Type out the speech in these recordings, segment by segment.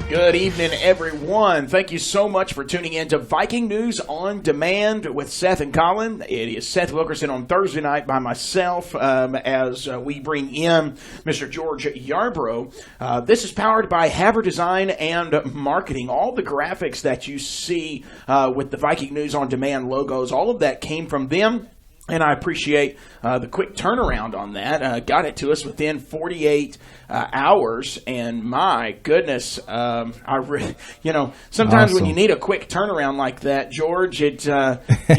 Good evening, everyone. Thank you so much for tuning in to Viking News on Demand with Seth and Colin. It is Seth Wilkerson on Thursday night by myself as we bring in Mr. George Yarbro. This is powered by Haver Design and Marketing. All the graphics that you see with the Viking News on Demand logos, all of that came from them. And I appreciate the quick turnaround on that. Got it to us within 48 hours, and my goodness, sometimes awesome. When you need a quick turnaround like that, George, you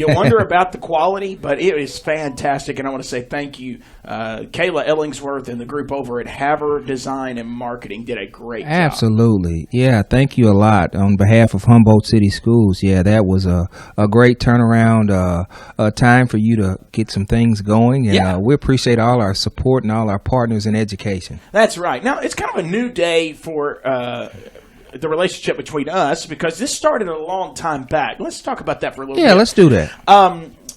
wonder about the quality, but it is fantastic, and I want to say thank you. Kayla Ellingsworth and the group over at Haver Design and Marketing did a great job. Absolutely. Yeah, thank you a lot on behalf of Humboldt City Schools. Yeah, that was a great turnaround, a time for you to get some things going, and we appreciate all our support and all our partners in education. That's right. Now, it's kind of a new day for the relationship between us because this started a long time back. Let's talk about that for a little bit. Yeah, let's do that.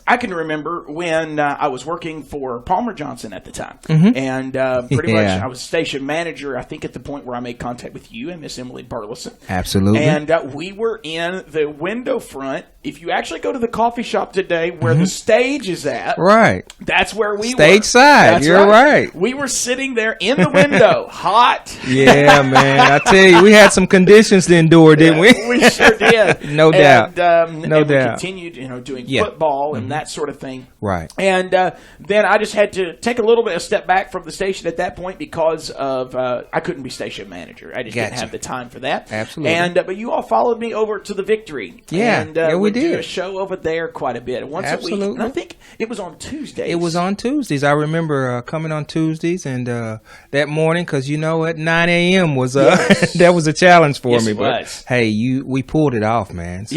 I can remember when I was working for Palmer Johnson at the time, and pretty much I was station manager, I think, at the point where I made contact with you and Miss Emily Burleson. Absolutely. And we were in the window front. If you actually go to the coffee shop today where the stage is at, right, that's where we stage were. Side. That's You're right. We were sitting there in the window, hot. Yeah, man. I tell you, we had some conditions to endure, didn't we? We sure did. No doubt. No doubt. We continued, doing football and that sort of thing. Right. And then I just had to take a little bit of step back from the station at that point because of I couldn't be station manager. I just didn't have the time for that. Absolutely. And but you all followed me over to the Victory. Yeah. And we do did a show over there quite a bit. Once a week. And I think it was on Tuesdays. It was on Tuesdays. I remember coming on Tuesdays, and that morning, because at 9 a.m. was that was a challenge for me. But hey, we pulled it off, man. So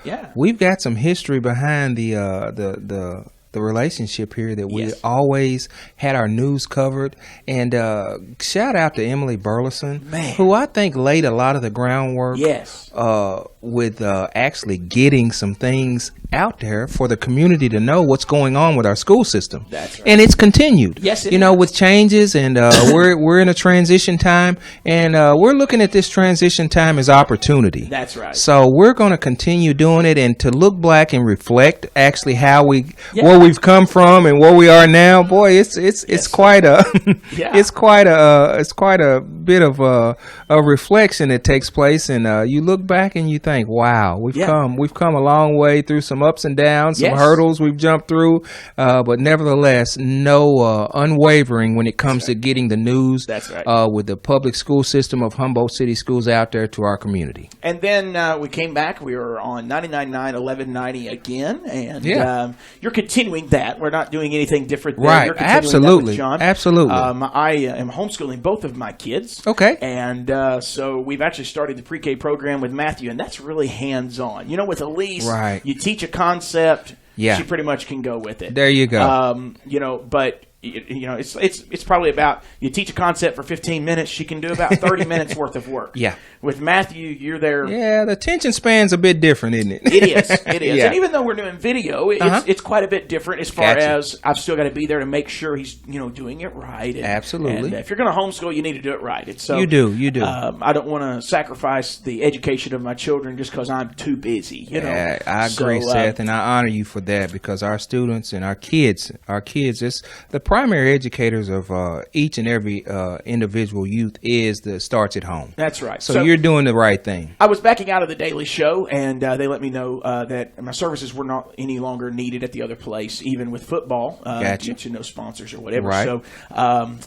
yeah. We've got some history behind the relationship here that we always had our news covered. And shout out to Emily Burleson, who I think laid a lot of the groundwork with actually getting some things out there for the community to know what's going on with our school system. That's right. And it's continued. Yes, with changes, and we're in a transition time, and we're looking at this transition time as opportunity. That's right. So we're going to continue doing it, and to look back and reflect actually how where we've come from and where we are now. Boy, it's quite a it's quite a bit of a reflection that takes place, and you look back and you think, wow, we've come a long way through some ups and downs, some hurdles we've jumped through, but nevertheless, no unwavering when it comes to getting the news. That's right. With the public school system of Humboldt City Schools out there to our community. And then we came back. We were on 99.9, 1190 again, and you're continuing that. We're not doing anything different there. Right. You're continuing Absolutely. that with John. Absolutely. I am homeschooling both of my kids. Okay. And so we've actually started the pre-K program with Matthew, and that's really hands-on. With Elise, you teach a concept, she pretty much can go with it. There you go. But it's probably about you teach a concept for 15 minutes, she can do about 30 minutes worth of work. Yeah. With Matthew, you're there. Yeah, the attention span's a bit different, isn't it? It is. And even though we're doing video, it's quite a bit different as far as I've still got to be there to make sure he's doing it right. And, absolutely. And if you're going to homeschool, you need to do it right. And so you do. I don't want to sacrifice the education of my children just because I'm too busy. Yeah, I agree, Seth, and I honor you for that, because our students and our kids, it's the primary educators of each and every individual youth starts at home. That's right. So you're doing the right thing. I was backing out of the Daily Show, and they let me know that my services were not any longer needed at the other place, even with football, due to no sponsors or whatever. Right. So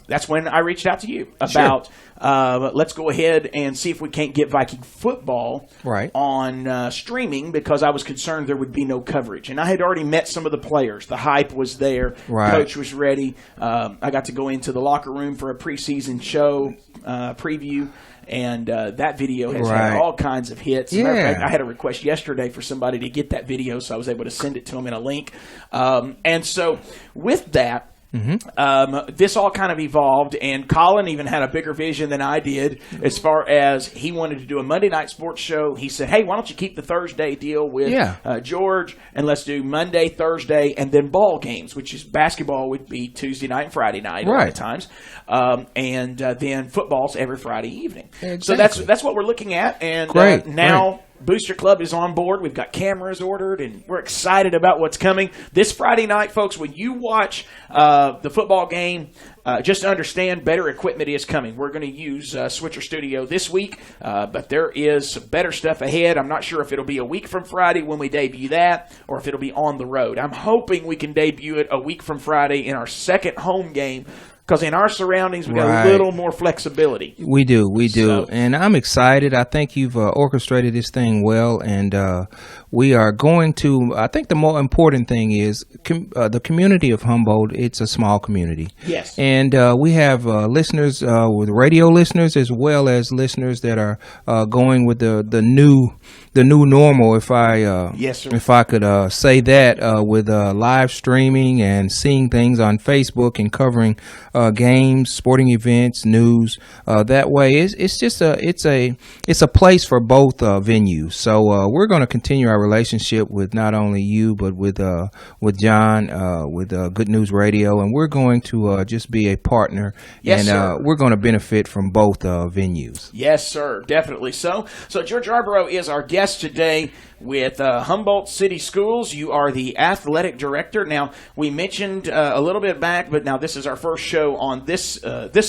that's when I reached out to you about let's go ahead and see if we can't get Viking football on streaming, because I was concerned there would be no coverage. And I had already met some of the players. The hype was there. Coach was ready. I got to go into the locker room for a preseason show preview. And that video has had all kinds of hits. As a matter of fact, I had a request yesterday for somebody to get that video, so I was able to send it to them in a link. And so with that, This all kind of evolved, and Colin even had a bigger vision than I did as far as he wanted to do a Monday night sports show. He said, hey, why don't you keep the Thursday deal with George, and let's do Monday, Thursday, and then ball games, which is basketball would be Tuesday night and Friday night a lot of times, and then football's every Friday evening. Exactly. So that's what we're looking at, and now Booster Club is on board. We've got cameras ordered, and we're excited about what's coming. This Friday night, folks, when you watch the football game, just understand better equipment is coming. We're going to use Switcher Studio this week, but there is some better stuff ahead. I'm not sure if it'll be a week from Friday when we debut that or if it'll be on the road. I'm hoping we can debut it a week from Friday in our second home game, because in our surroundings, we got a little more flexibility. We do. And I'm excited. I think you've orchestrated this thing well, and we are going to, I think the more important thing is the community of Humboldt. It's a small community. Yes. And we have listeners, with radio listeners, as well as listeners that are going with the new normal, if I could say that, with live streaming and seeing things on Facebook and covering games, sporting events, news. That way, it's a place for both venues. So we're going to continue our relationship with not only you, but with John, with Good News Radio, and we're going to just be a partner. Yes, and we're going to benefit from both venues. Yes, sir, definitely so. So George Yarbro is our guest today with Humboldt City Schools. You are the athletic director. Now, we mentioned a little bit back, but now this is our first show on this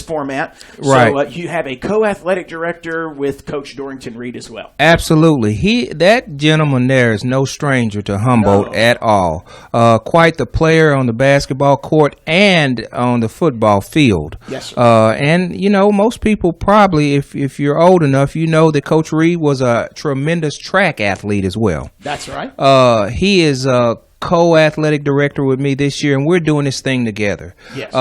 format. Right. So you have a co-athletic director with Coach Dorrington Reed as well. Absolutely. That gentleman there is no stranger to Humboldt at all. Quite the player on the basketball court and on the football field. Yes, sir. And, most people probably, if you're old enough, you know that Coach Reed was a tremendous track athlete as well. That's right. He is co-athletic director with me this year, and we're doing this thing together. Yes.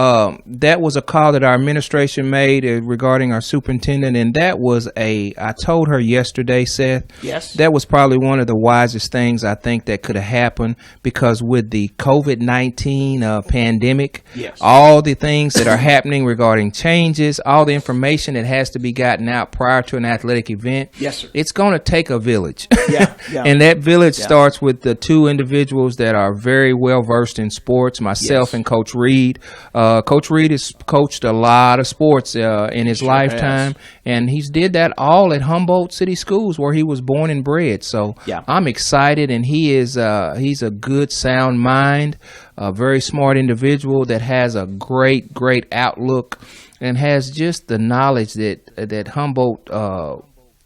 That was a call that our administration made regarding our superintendent, and that was I told her yesterday, Seth, yes, that was probably one of the wisest things I think that could have happened, because with the COVID-19 pandemic, yes, all the things that are happening regarding changes, all the information that has to be gotten out prior to an athletic event, yes, sir, it's going to take a village. Yeah. And that village starts with the two individuals that are very well versed in sports, myself and Coach Reed. Coach Reed has coached a lot of sports in his lifetime, and he's did that all at Humboldt City Schools, where he was born and bred. So I'm excited, and he's a good, sound mind, a very smart individual that has a great outlook and has just the knowledge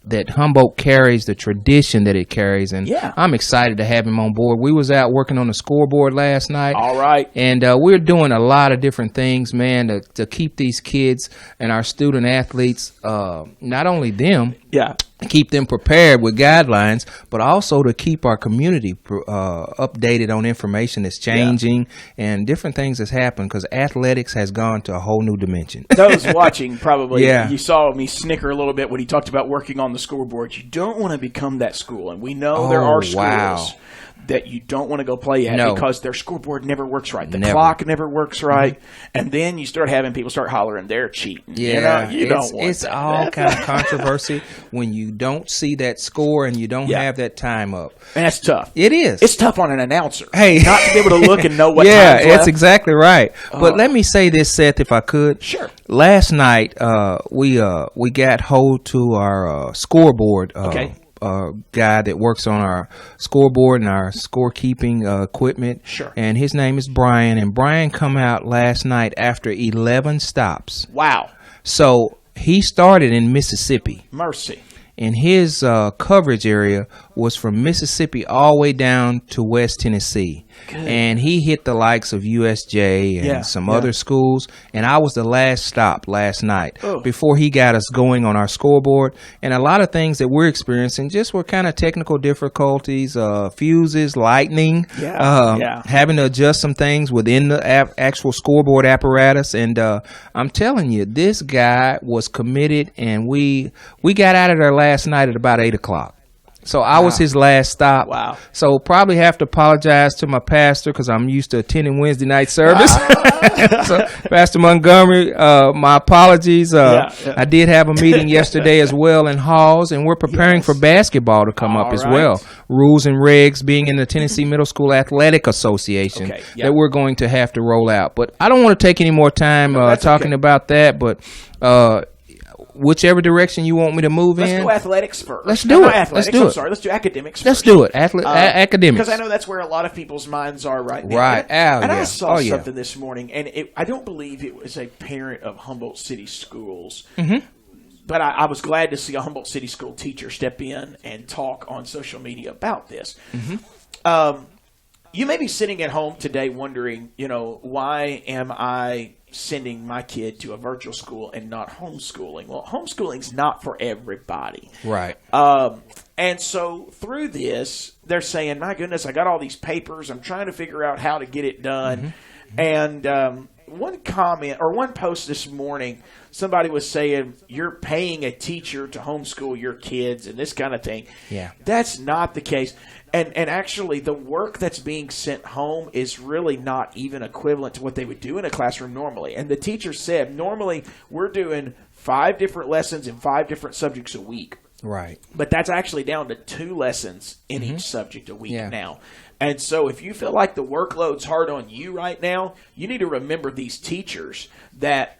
that Humboldt carries, the tradition that it carries, and I'm excited to have him on board. We was out working on the scoreboard last night. All right. And we're doing a lot of different things, man, to keep these kids and our student athletes, not only them, keep them prepared with guidelines, but also to keep our community updated on information that's changing and different things that's happened, because athletics has gone to a whole new dimension. Those watching probably, you saw me snicker a little bit when he talked about working on the scoreboard. You don't want to become that school, and we know there are schools that you don't want to go play at because their scoreboard never works right. The clock never works right. And then you start having people start hollering, they're cheating. Yeah. You don't want it's that. all kind of controversy when you don't see that score and you don't have that time up. And that's tough. It is. It's tough on an announcer. Hey. Not to be able to look and know what time's left. That's exactly right. But let me say this, Seth, if I could. Sure. Last night, we got hold to our scoreboard guy that works on our scoreboard and our scorekeeping equipment. Sure. And his name is Brian. And Brian come out last night after 11 stops. Wow. So he started in Mississippi. Mercy. And his coverage area was from Mississippi all the way down to West Tennessee. Good. And he hit the likes of USJ and some other schools. And I was the last stop last night before he got us going on our scoreboard. And a lot of things that we're experiencing just were kind of technical difficulties, fuses, lightning, having to adjust some things within the actual scoreboard apparatus. And I'm telling you, this guy was committed, and we got out of there last night at about 8 o'clock. So I was his last stop. Wow. So probably have to apologize to my pastor because I'm used to attending Wednesday night service. So Pastor Montgomery, my apologies. I did have a meeting yesterday as well in Halls, and we're preparing for basketball to come up as well. Rules and regs being in the Tennessee Middle School Athletic Association that we're going to have to roll out. But I don't want to take any more time talking about that, but whichever direction you want me to move in. Let's do athletics first. Let's do it. Let's do it. Sorry, let's do academics first. Let's do it. Academics. Because I know that's where a lot of people's minds are right now. Right. And I saw something this morning, and I don't believe it was a parent of Humboldt City Schools. Mm-hmm. But I was glad to see a Humboldt City School teacher step in and talk on social media about this. Mm-hmm. You may be sitting at home today wondering, why am I sending my kid to a virtual school and not homeschooling? Well, homeschooling's not for everybody. Right. And so through this, they're saying, my goodness, I got all these papers. I'm trying to figure out how to get it done. Mm-hmm. And one comment or one post this morning, somebody was saying, you're paying a teacher to homeschool your kids and this kind of thing. Yeah. That's not the case. And actually, the work that's being sent home is really not even equivalent to what they would do in a classroom normally. And the teacher said, normally we're doing 5 different lessons in 5 different subjects a week. Right. But that's actually down to 2 lessons in each subject a week now. And so if you feel like the workload's hard on you right now, you need to remember these teachers that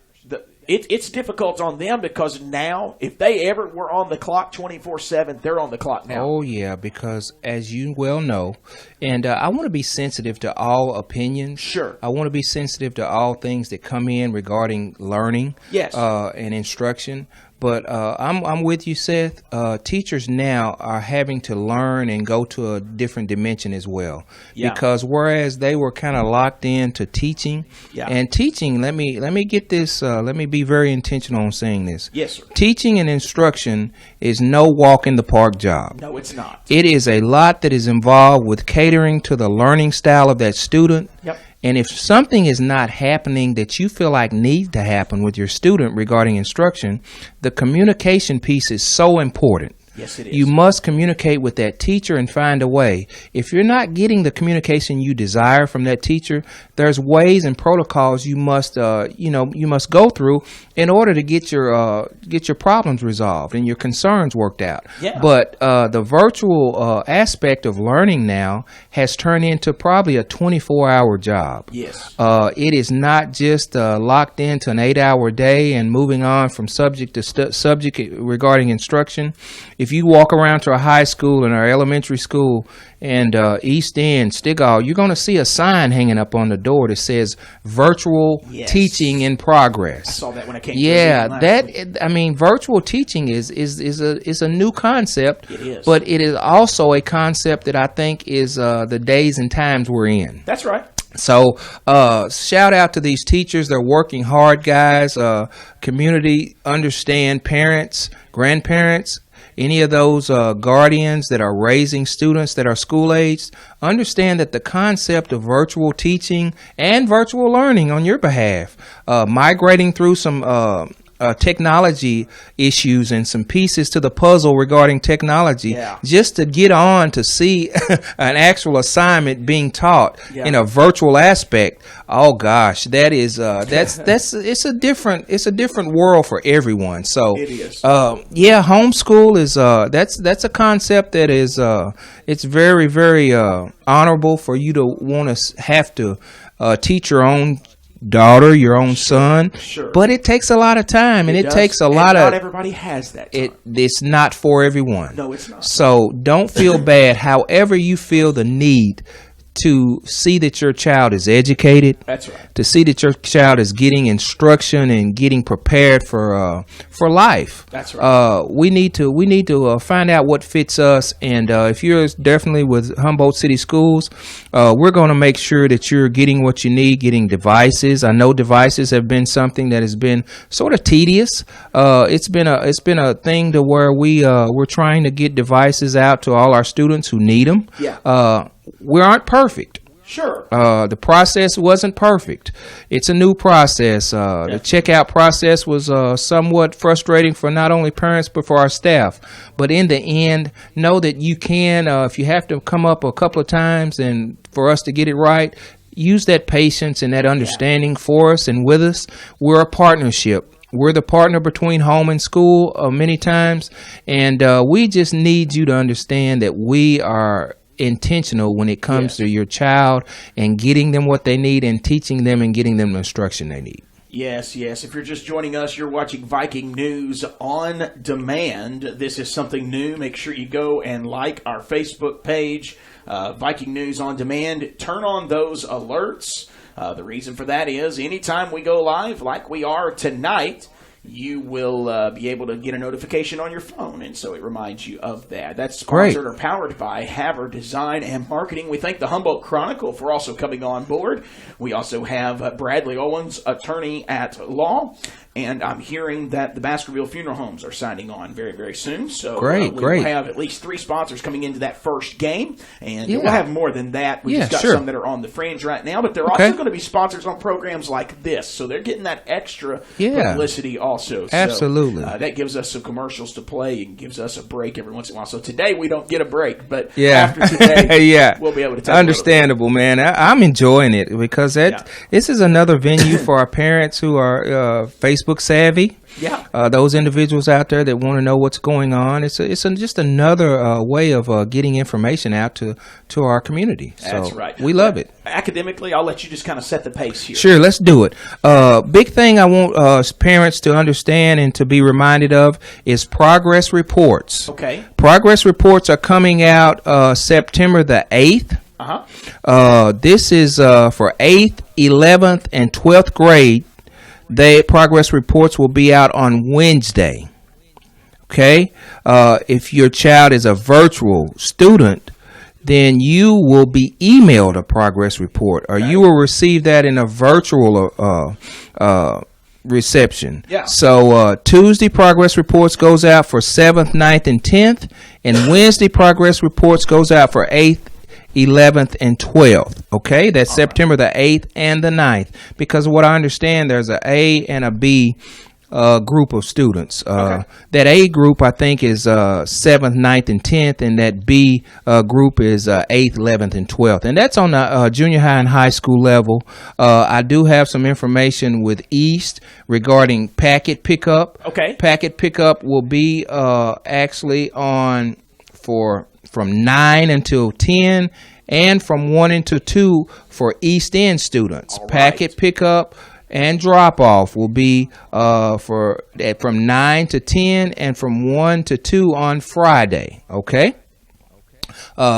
it's difficult on them because now, if they ever were on the clock 24/7, they're on the clock now. Oh, yeah, because as you well know, and I want to be sensitive to all opinions. Sure. I want to be sensitive to all things that come in regarding learning and instruction. But I'm with you, Seth. Teachers now are having to learn and go to a different dimension as well. Yeah. Because whereas they were kind of locked into teaching, and teaching, let me get this, let me be very intentional on saying this. Yes, sir. Teaching and instruction is no walk in the park job. No, it's not. It is a lot that is involved with catering to the learning style of that student. Yep. And if something is not happening that you feel like needs to happen with your student regarding instruction, the communication piece is so important. Yes, it is. You must communicate with that teacher and find a way. If you're not getting the communication you desire from that teacher, there's ways and protocols you must go through in order to get your problems resolved and your concerns worked out. Yeah. But the virtual aspect of learning now has turned into probably a 24-hour job. Yes. It is not just locked into an 8-hour day and moving on from subject to subject regarding instruction. If you walk around to a high school and our elementary school and East End, Stigall, you're going to see a sign hanging up on the door that says virtual teaching in progress. I saw that when I came. Virtual teaching is a new concept. It is. But it is also a concept that I think is the days and times we're in. That's right. So shout out to these teachers. They're working hard, guys. Community, understand, parents, grandparents, any of those guardians that are raising students that are school-aged, understand that the concept of virtual teaching and virtual learning on your behalf, migrating through some technology issues and some pieces to the puzzle regarding technology just to get on to see an actual assignment being taught in a virtual aspect. Oh gosh, that is it's a different world for everyone. So it is. Homeschool is that's a concept that is it's very, very honorable for you to want to have to teach your own daughter, your own son, but it takes a lot of time and it takes a lot of. Not everybody has that time. It's not for everyone. No, it's not. So don't feel bad. However you feel the need to see that your child is educated. That's right. To see that your child is getting instruction and getting prepared for life. That's right. We need to find out what fits us. And if you're definitely with Humboldt City Schools, we're going to make sure that you're getting what you need, getting devices. I know devices have been something that has been sort of tedious. It's been a thing to where we're trying to get devices out to all our students who need them. Yeah. We aren't perfect. Sure. The process wasn't perfect. It's a new process. The checkout process was somewhat frustrating for not only parents but for our staff. But in the end, know that you can, if you have to come up a couple of times and for us to get it right, use that patience and that understanding for us and with us. We're a partnership. We're the partner between home and school many times. And we just need you to understand that we are intentional when it comes to your child and getting them what they need and teaching them and getting them the instruction they need. Yes. If you're just joining us, you're watching Viking News on Demand. This is something new. Make sure you go and like our Facebook page, Viking News on Demand. Turn on those alerts. The reason for that is anytime we go live, like we are tonight, you will be able to get a notification on your phone, and so it reminds you of that. That's sponsored or powered by Haver Design and Marketing. We thank the Humboldt Chronicle for also coming on board. We also have Bradley Owens, attorney at law, and I'm hearing that the Baskerville Funeral Homes are signing on very, very soon. So we'll have at least 3 sponsors coming into that first game, and we'll have more than that. We just got some that are on the fringe right now, but they're also going to be sponsors on programs like this, so they're getting that extra publicity also. Absolutely. So, that gives us some commercials to play and gives us a break every once in a while. So today we don't get a break, but after today we'll be able to talk. Understandable, man. I'm enjoying it because this is another venue for our parents who are Facebook savvy. Those individuals out there that want to know what's going on. It's just another way of getting information out to our community. That's right. We love it. Academically, I'll let you just kind of set the pace here. Sure, let's do it. Big thing I want parents to understand and to be reminded of is progress reports. Okay. Progress reports are coming out September the 8th. This is for 8th, 11th, and 12th grade. Progress reports will be out on Wednesday. Okay? If your child is a virtual student, then you will be emailed a progress report, or you will receive that in a virtual reception. So Tuesday progress reports goes out for 7th, 9th, and 10th, and Wednesday progress reports goes out for 8th, 11th, and 12th. Okay, that's September the 8th and the 9th. Because what I understand, there's an A and a B group of students. That A group, I think, is 7th, 9th, and 10th, and that B group is 8th, 11th, and 12th. And that's on the junior high and high school level. I do have some information with East regarding packet pickup. Packet pickup will be actually on from 9 until 10 and from 1 until 2 for East End students. Packet pickup and drop-off will be from 9 to 10 and from 1 to 2 on Friday. Okay?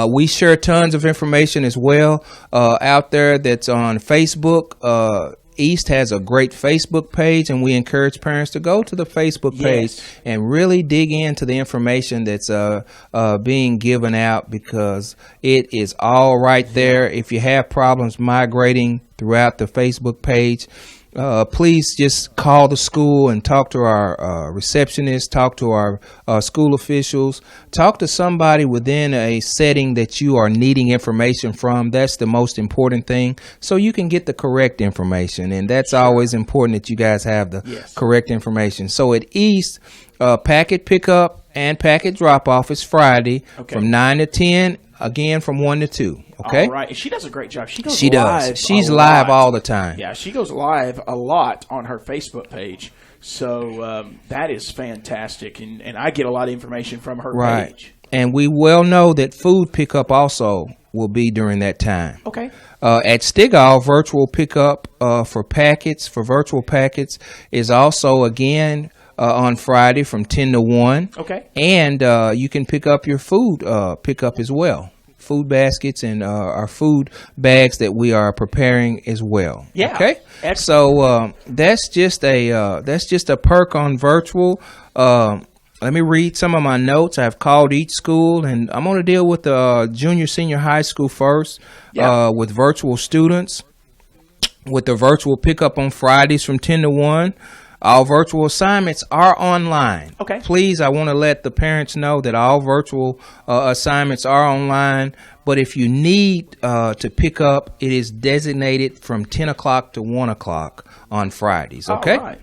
We share tons of information as well out there that's on Facebook. East has a great Facebook page, and we encourage parents to go to the Facebook page and really dig into the information that's being given out, because it is all right there. If you have problems migrating throughout the Facebook page, please just call the school and talk to our receptionist, talk to our school officials, talk to somebody within a setting that you are needing information from. That's the most important thing, so you can get the correct information, and that's always important that you guys have the correct information. So at East, packet pickup and packet drop-off is Friday from 9 to 10, again from 1 to 2. Okay. All right. She does a great job. She goes live. Does. She's live all the time. Yeah, she goes live a lot on her Facebook page. So that is fantastic. And I get a lot of information from her page. And we well know that food pickup also will be during that time. Okay. At Stigall, virtual pickup for virtual packets is also, again, on Friday from 10 to 1. Okay. And you can pick up your food pickup as well. Food baskets and our food bags that we are preparing as well. Yeah. Okay. Excellent. So that's just a perk on virtual. Let me read some of my notes. I've called each school, and I'm going to deal with the junior, senior high school first. With virtual students, with the virtual pickup on Fridays from 10 to 1. All virtual assignments are online. Okay. Please, I want to let the parents know that all virtual assignments are online. But if you need to pick up, it is designated from 10 o'clock to 1 o'clock on Fridays. Okay. All right.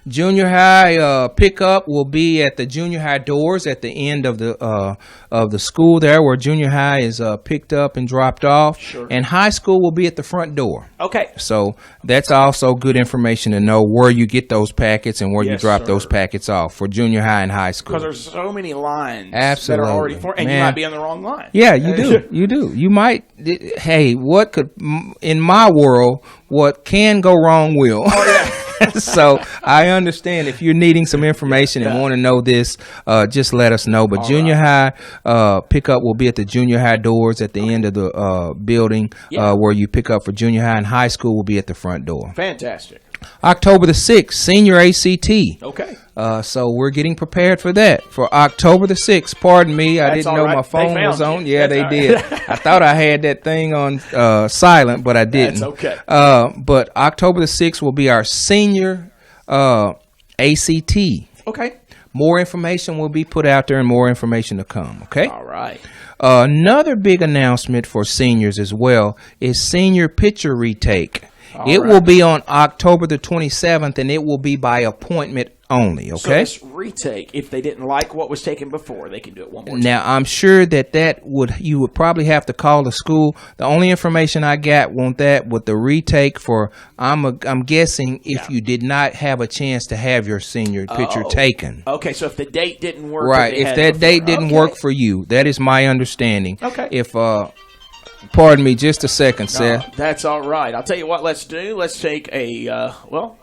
Junior high pickup will be at the junior high doors at the end of the school there, where junior high is picked up and dropped off. Sure. And high school will be at the front door. Okay. So that's also good information to know where you get those packets and where you drop those packets off for junior high and high school. Because there's so many lines Absolutely. that are already and you might be on the wrong line. Yeah, you do. You do. You might. Hey, what could in my world? What can go wrong will. Oh, yeah. So I understand if you're needing some information and want to know this, just let us know. But junior high pickup will be at the junior high doors at the end of the building where you pick up for junior high, and high school will be at the front door. Fantastic. October the 6th, senior ACT. Okay. So we're getting prepared for that. For October the 6th, pardon me, I didn't know my phone was on. Yeah, they did. I thought I had that thing on silent, but I didn't. That's okay. But October the 6th will be our senior ACT. Okay. More information will be put out there and more information to come, okay? All right. Another big announcement for seniors as well is senior picture retake. It will be on October the 27th, and it will be by appointment only, okay? So this retake, if they didn't like what was taken before, they can do it one more time. Now, I'm sure that you would probably have to call the school. The only information I got with the retake for, I'm guessing if you did not have a chance to have your senior picture taken. Okay, so if the date didn't work. Right, if that date didn't work for you, that is my understanding. Okay. If, pardon me just a second, Seth. That's all right. I'll tell you what, let's do. Let's take a, we'll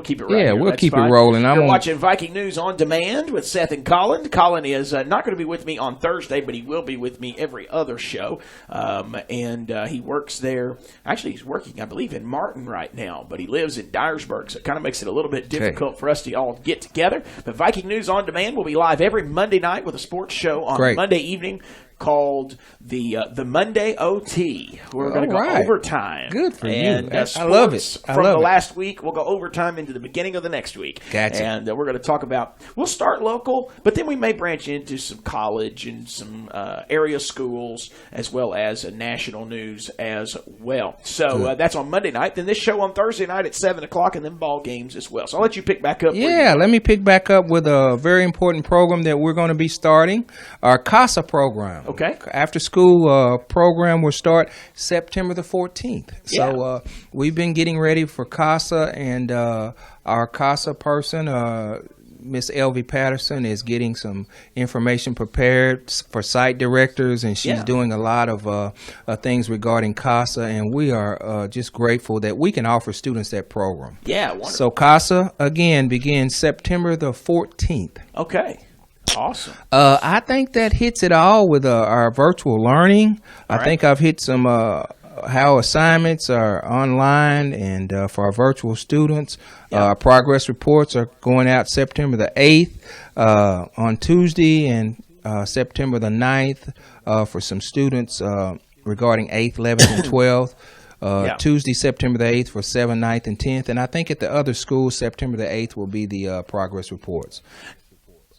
keep it right. Yeah, here. we'll That's keep fine. it rolling. You're watching Viking News on Demand with Seth and Colin. Colin is not going to be with me on Thursday, but he will be with me every other show. And he works there. Actually, he's working, I believe, in Martin right now, but he lives in Dyersburg, so it kind of makes it a little bit difficult for us to all get together. But Viking News on Demand will be live every Monday night with a sports show on Monday evening called the Monday OT. We're going to go overtime. Good for you. I love it. From the last week, we'll go overtime into the beginning of the next week. Gotcha. And we're going to talk about, we'll start local, but then we may branch into some college and some area schools, as well as national news as well. So that's on Monday night. Then this show on Thursday night at 7 o'clock, and then ball games as well. So I'll let you pick back up. Yeah, let me pick back up with a very important program that we're going to be starting, our CASA program. Okay. After school program will start September the 14th. So we've been getting ready for CASA, and our CASA person, Miss Elvie Patterson, is getting some information prepared for site directors, and she's doing a lot of things regarding CASA, and we are just grateful that we can offer students that program. Yeah, wonderful. So CASA, again, begins September the 14th. Okay. Awesome. I think that hits it all with our virtual learning. I think I've hit some how assignments are online and for our virtual students. Our progress reports are going out September the 8th on Tuesday, and September the 9th for some students regarding 8th, 11th, and 12th. Tuesday, September the 8th for 7th, 9th, and 10th. And I think at the other schools, September the 8th will be the progress reports.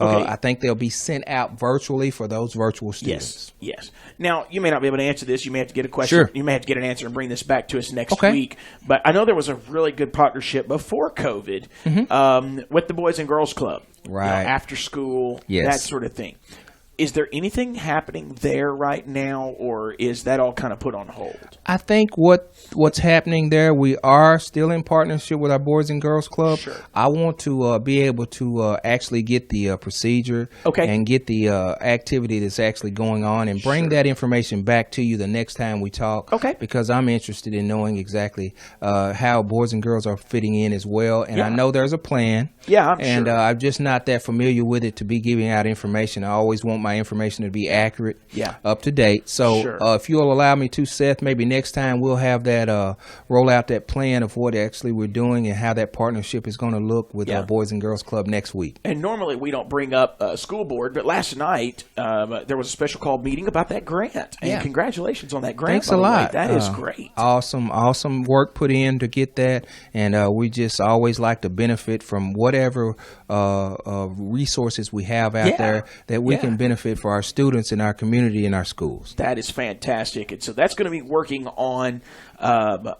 I think they'll be sent out virtually for those virtual students. Yes. Now, you may not be able to answer this. You may have to get a question. Sure. You may have to get an answer and bring this back to us next week. But I know there was a really good partnership before COVID with the Boys and Girls Club. Right. You know, after school, that sort of thing. Is there anything happening there right now, or is that all kind of put on hold? I think what's happening there, we are still in partnership with our Boys and Girls Club. Sure. I want to be able to actually get the procedure and get the activity that's actually going on and bring that information back to you the next time we talk. Okay. Because I'm interested in knowing exactly how boys and girls are fitting in as well. And I know there's a plan. Yeah, I'm and sure. I'm just not that familiar with it to be giving out information. I always want my my information to be accurate, Yeah. up to date. So Sure. if you'll allow me to, Seth, maybe next time we'll have that roll out that plan of what actually we're doing and how that partnership is going to look with our Boys and Girls Club next week. And normally we don't bring up school board, but last night there was a special call meeting about that grant. And congratulations on that grant. Thanks a lot. That is great. Awesome work put in to get that. And we just always like to benefit from whatever resources we have out there that we can benefit for our students in our community and our schools. That is fantastic. And so that's going to be working on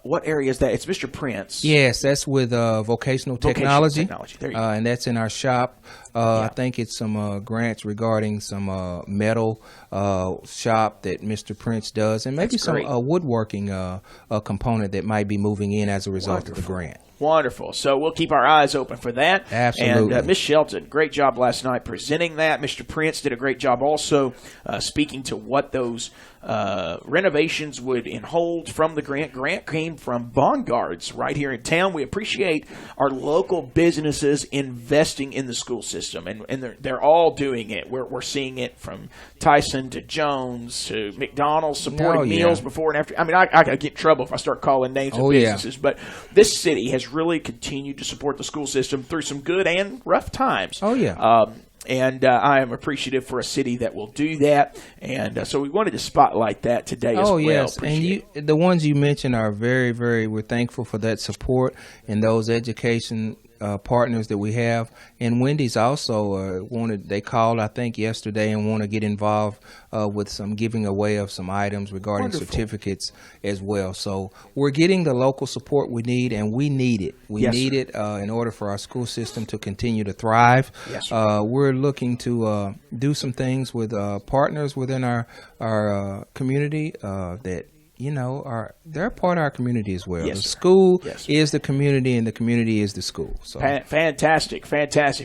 what area is that? It's Mr. Prince. Yes, that's with vocational technology. There you go. And that's in our shop. I think it's some grants regarding some metal shop that Mr. Prince does, and maybe some woodworking component that might be moving in as a result of the grant. Wonderful. So we'll keep our eyes open for that. Absolutely. And Ms. Shelton, great job last night presenting that. Mr. Prince did a great job also speaking to what those renovations would hold from the grant. Grant came from Bond Guards right here in town. We appreciate our local businesses investing in the school system, and they're all doing it. We're seeing it from Tyson to Jones to McDonald's supporting meals before and after. I mean, I get in trouble if I start calling names of businesses, but this city has really continued to support the school system through some good and rough times. And I am appreciative for a city that will do that. And so we wanted to spotlight that today as well. Yes. And the ones you mentioned are very, very, we're thankful for that support and those education partners that we have. And Wendy's also they called, I think, yesterday and want to get involved with some giving away of some items regarding certificates as well. So we're getting the local support we need, and we need it. We need it in order for our school system to continue to thrive. We're looking to do some things with partners within our community that they're part of our community as well. The school is the community, and the community is the school. So fantastic.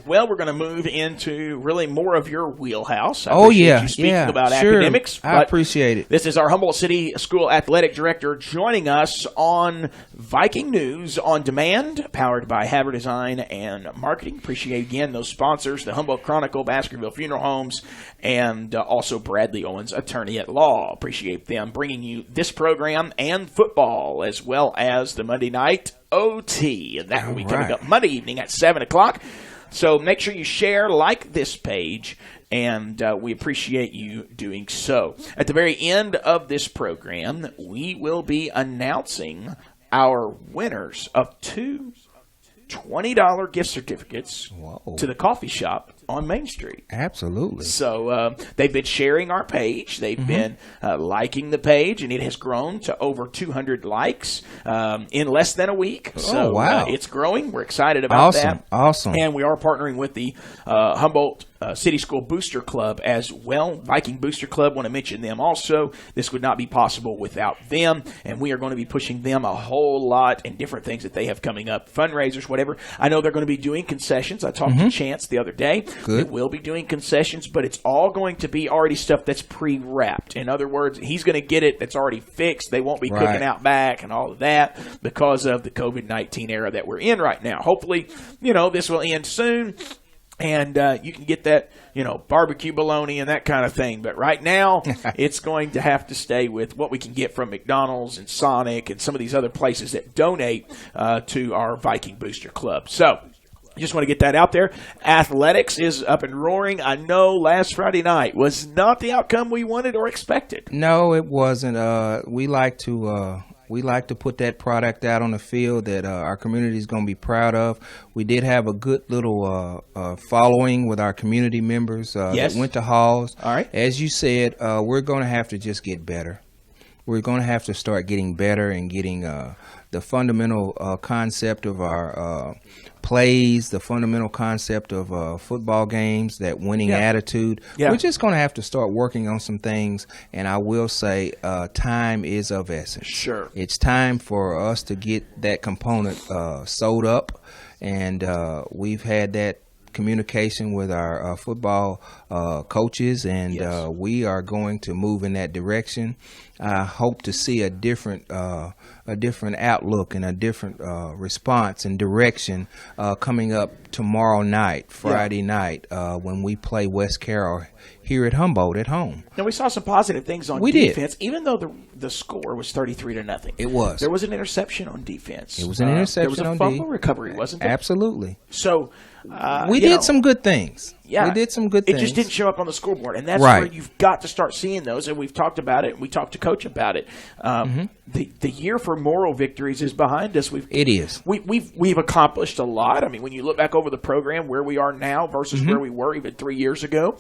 Well, we're going to move into really more of your wheelhouse. I appreciate you speaking about academics. I appreciate it. This is our Humboldt City School Athletic Director joining us on Viking News on Demand, powered by Haber Design and Marketing. Appreciate again those sponsors, the Humboldt Chronicle, Baskerville Funeral Homes, and also Bradley Owens, attorney at law. Appreciate them bringing you this program and football, as well as the Monday night OT. And that will be coming up Monday evening at 7 o'clock. So make sure you share, like this page, and we appreciate you doing so. At the very end of this program, we will be announcing our winners of two $20 gift certificates to the coffee shop on Main Street. Absolutely. So they've been sharing our page. They've been liking the page, and it has grown to over 200 likes in less than a week. So it's growing. We're excited about that. Awesome. And we are partnering with the Humboldt City School Booster Club as well. Viking Booster Club, want to mention them also. This would not be possible without them, and we are going to be pushing them a whole lot and different things that they have coming up, fundraisers, whatever. I know they're going to be doing concessions. I talked to Chance the other day. Good. They will be doing concessions, but it's all going to be already stuff that's pre-wrapped. In other words, he's going to get it that's already fixed. They won't be cooking out back and all of that because of the COVID-19 era that we're in right now. Hopefully, this will end soon. And you can get that, barbecue bologna and that kind of thing. But right now, it's going to have to stay with what we can get from McDonald's and Sonic and some of these other places that donate to our Viking Booster Club. So just want to get that out there. Athletics is up and roaring. I know last Friday night was not the outcome we wanted or expected. No, it wasn't. We like to put that product out on the field that our community is going to be proud of. We did have a good little following with our community members that went to Halls. All right. As you said, we're going to have to just get better. We're going to have to start getting better and getting the fundamental concept of our plays, the fundamental concept of football games, that winning attitude. We're just going to have to start working on some things, and I will say time is of essence. Sure. It's time for us to get that component sewed up, and we've had that communication with our football coaches, and we are going to move in that direction. I hope to see a different outlook and a different response and direction coming up tomorrow night, Friday night, when we play West Carroll here at Humboldt at home. Now, we saw some positive things on defense, even though the score was 33-0. It was. There was an interception on defense. It was an interception on defense. There was a fumble recovery, wasn't there? Absolutely. So we did some good things. Yeah, we did some good things. It just didn't show up on the scoreboard, and that's where you've got to start seeing those. And we've talked about it. We talked to Coach about it. The year for moral victories is behind us. It is. We've accomplished a lot. I mean, when you look back over the program, where we are now versus where we were even 3 years ago,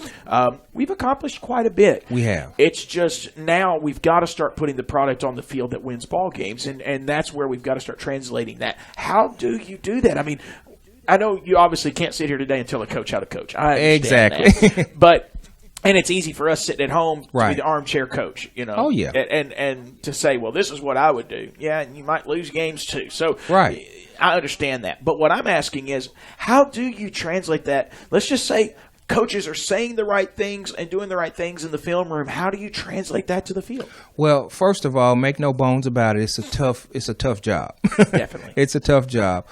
we've accomplished quite a bit. We have. It's just now we've got to start putting the product on the field that wins ball games, and that's where we've got to start translating that. How do you do that? I mean, I know you obviously can't sit here today and tell a coach how to coach. I understand that. And it's easy for us sitting at home to be the armchair coach, you know. Oh, yeah. And to say, well, this is what I would do. Yeah, and you might lose games too. So I understand that. But what I'm asking is, how do you translate that? Let's just say coaches are saying the right things and doing the right things in the film room. How do you translate that to the field? Well, first of all, make no bones about it. It's a tough job. Definitely. It's a tough job.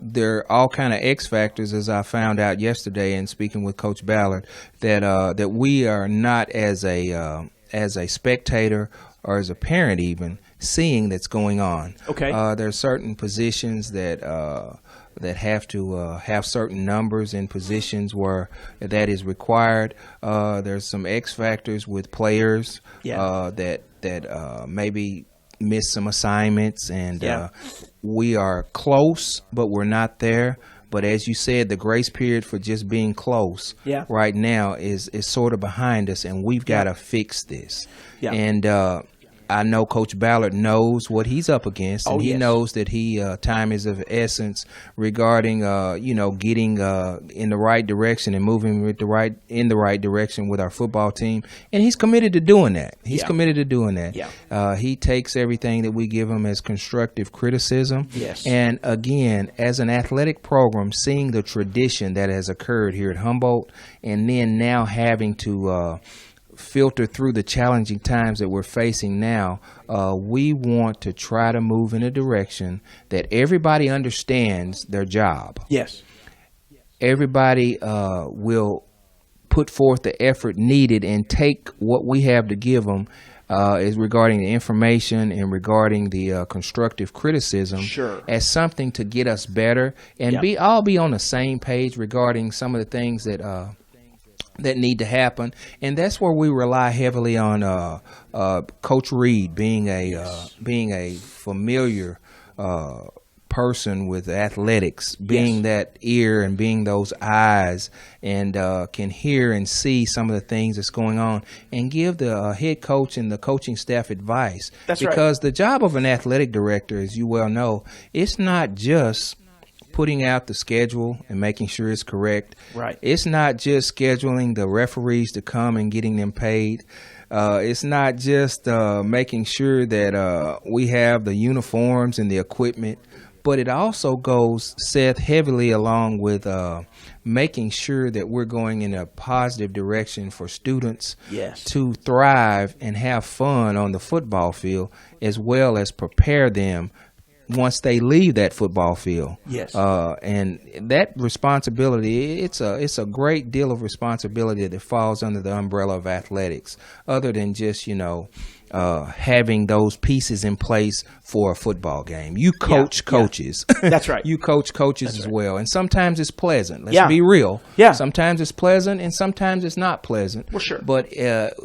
There are all kind of X factors, as I found out yesterday in speaking with Coach Ballard, that we are not as a spectator or as a parent even seeing that's going on. Okay. There are certain positions that have to have certain numbers in positions where that is required. There's some X factors with players that maybe miss some assignments, and we are close, but we're not there. But as you said, the grace period for just being close right now is sort of behind us, and we've got to fix this. Yeah. And I know Coach Ballard knows what he's up against, and he knows that time is of essence regarding getting in the right direction and moving in the right direction with our football team, and he's committed to doing that. He's committed to doing that. Yeah. He takes everything that we give him as constructive criticism. Yes. And again, as an athletic program, seeing the tradition that has occurred here at Humboldt, and then now having to filter through the challenging times that we're facing now, we want to try to move in a direction that everybody understands their job. Yes. Everybody will put forth the effort needed and take what we have to give them is regarding the information and regarding the constructive criticism as something to get us better and all be on the same page regarding some of the things that need to happen, and that's where we rely heavily on Coach Reed being a familiar person with athletics, being that ear and being those eyes, and can hear and see some of the things that's going on, and give the head coach and the coaching staff advice. That's because the job of an athletic director, as you well know, it's not just putting out the schedule and making sure it's correct. Right. It's not just scheduling the referees to come and getting them paid. It's not just making sure that we have the uniforms and the equipment, but it also goes, Seth, heavily along with making sure that we're going in a positive direction for students to thrive and have fun on the football field, as well as prepare them once they leave that football field. Yes. And that responsibility, it's a great deal of responsibility that falls under the umbrella of athletics, other than just, having those pieces in place for a football game. You coach coaches. That's right. You coach coaches as well. And sometimes it's pleasant. Let's be real. Yeah. Sometimes it's pleasant and sometimes it's not pleasant. Well, sure. But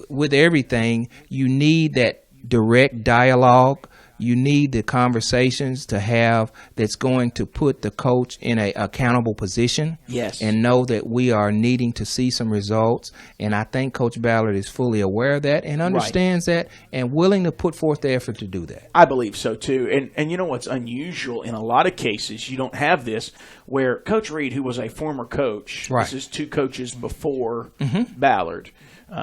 with everything, you need that direct dialogue. You need the conversations to have that's going to put the coach in a accountable position. Yes. And know that we are needing to see some results. And I think Coach Ballard is fully aware of that and understands that and willing to put forth the effort to do that. I believe so, too. And you know what's unusual? In a lot of cases, you don't have this where Coach Reed, who was a former coach, this is two coaches before Ballard.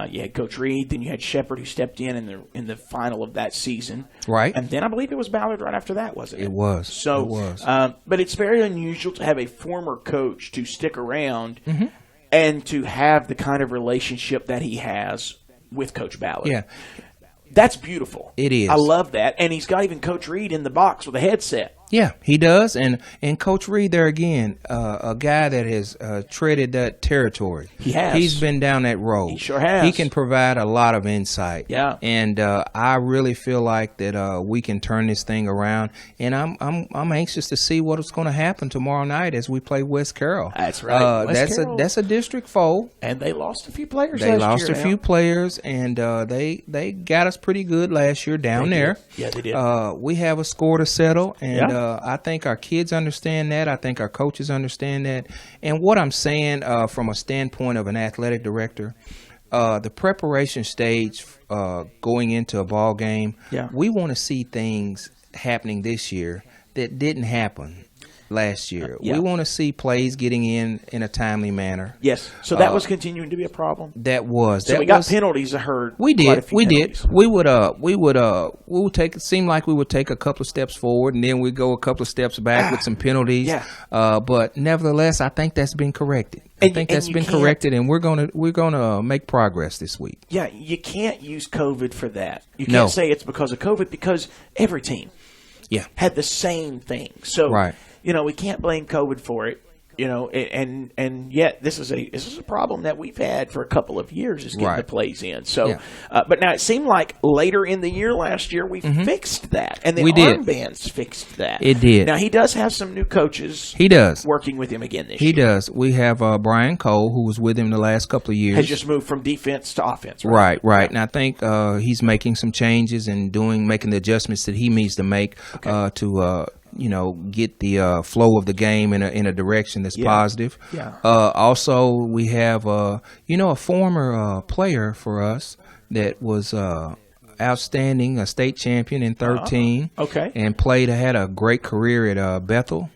You had Coach Reed, then you had Shepard, who stepped in the final of that season. Right. And then I believe it was Ballard right after that, wasn't it? It was. So, it was. But it's very unusual to have a former coach to stick around and to have the kind of relationship that he has with Coach Ballard. Yeah. That's beautiful. It is. I love that. And he's got even Coach Reed in the box with a headset. Yeah, he does, and Coach Reed there again, a guy that has treaded that territory. He has. He's been down that road. He sure has. He can provide a lot of insight. Yeah. And I really feel like that we can turn this thing around. And I'm anxious to see what's going to happen tomorrow night as we play West Carroll. That's right. That's a district foe. And they lost a few players. They last lost year a few players, and they got us pretty good last year down there. Yeah, they did. We have a score to settle, and I think our kids understand that. I think our coaches understand that. And what I'm saying from a standpoint of an athletic director, the preparation stage going into a ball game, we want to see things happening this year that didn't happen last year. We want to see plays getting in a timely manner. Yes. So that was continuing to be a problem. That was. So we got penalties. I heard. We did. We did. We would take. It seemed like we would take a couple of steps forward, and then we'd go a couple of steps back with some penalties. Yeah. But nevertheless, I think that's been corrected. I think that's been corrected, and we're gonna make progress this week. Yeah. You can't use COVID for that. You can't say it's because of COVID, because every team had the same thing. So right. We can't blame COVID for it. And yet this is a problem that we've had for a couple of years, is getting the plays in. So, but now it seemed like later in the year last year we fixed that, and the armbands fixed that. It did. Now he does have some new coaches. He does working with him again this year. He does. We have Brian Cole, who was with him the last couple of years. Has just moved from defense to offense. Right. And I think he's making some changes and making the adjustments that he needs to make to. Get the flow of the game in a direction that's positive. Yeah. Also, we have a former player for us that was outstanding, a state champion in 13. Okay. And had a great career at Bethel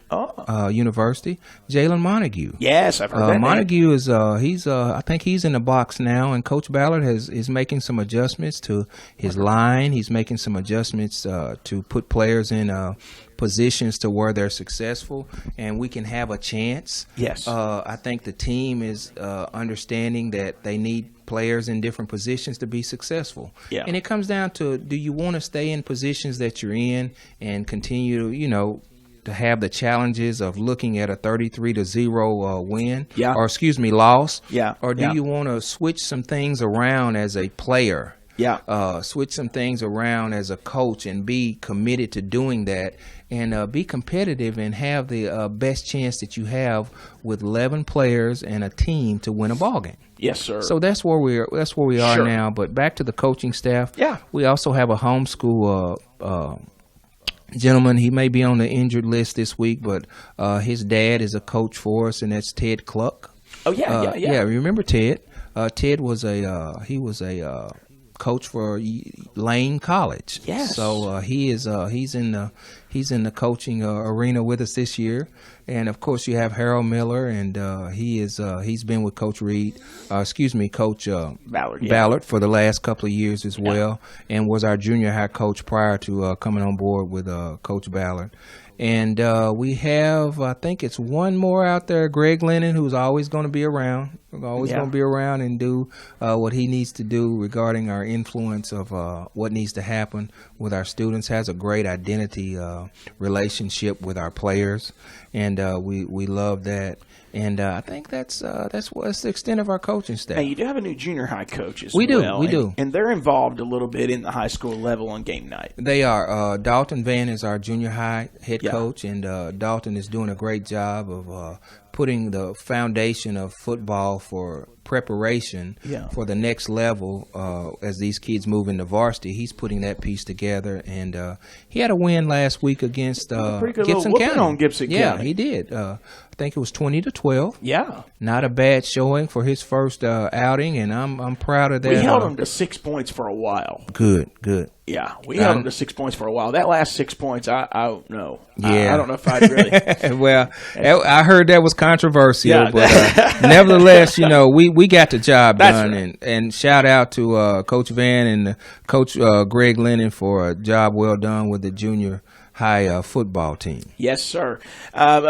University. Jalen Montague. Yes, I've heard that Montague is I think he's in the box now, and Coach Ballard is making some adjustments to his line. He's making some adjustments to put players in positions to where they're successful and we can have a chance. Yes. I think the team is understanding that they need players in different positions to be successful. Yeah. And it comes down to, do you want to stay in positions that you're in and continue to have the challenges of looking at a 33-0 win, loss, or do you want to switch some things around as a player? Switch some things around as a coach and be committed to doing that, and be competitive and have the best chance that you have with 11 players and a team to win a ball game. Yes, sir. So that's where we are now. But back to the coaching staff. Yeah. We also have a homeschool gentleman. He may be on the injured list this week, but his dad is a coach for us, and that's Ted Cluck. Oh yeah. Yeah. Remember Ted? Ted was a coach for Lane College. Yes. So he's in the coaching arena with us this year, and of course you have Harold Miller, and he's been with Coach Reed, Coach Ballard for the last couple of years as well, and was our junior high coach prior to coming on board with Coach Ballard. And we have, I think it's one more out there, Greg Lennon, who's always going to be around. Going to be around and do what he needs to do regarding our influence of what needs to happen with our students. Has a great identity relationship with our players, and we love that. And I think that's what's the extent of our coaching staff. Now, you do have a new junior high coach as we well. We do. And they're involved a little bit in the high school level on game night. They are. Dalton Van is our junior high head coach, and Dalton is doing a great job of putting the foundation of football for preparation for the next level as these kids move into varsity. He's putting that piece together, and he had a win last week against Gibson County. On Gibson County. Yeah, he did. I think it was 20-12. Yeah, not a bad showing for his first outing, and I'm proud of that. We held him to 6 points for a while. Good. Yeah, we held him to 6 points for a while. That last 6 points, I don't know. Yeah, I don't know if I'd really. Well, I heard that was controversial, but nevertheless, we got the job done, right. and shout out to Coach Van and Coach Greg Lennon for a job well done with the junior high football team. Yes, sir.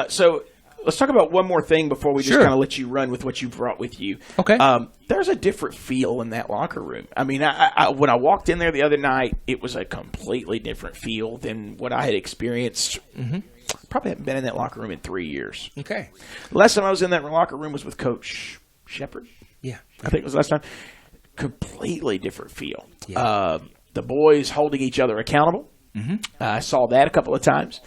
So let's talk about one more thing before we just Sure. kind of let you run with what you brought with you. Okay. There's a different feel in that locker room. I mean, I when I walked in there the other night, it was a completely different feel than what I had experienced. Mm-hmm. Probably haven't been in that locker room in 3 years. Okay. Last time I was in that locker room was with Coach Shepard. Yeah. I think it was last time. Completely different feel. Yeah. The boys holding each other accountable. Mm-hmm. I saw that a couple of times.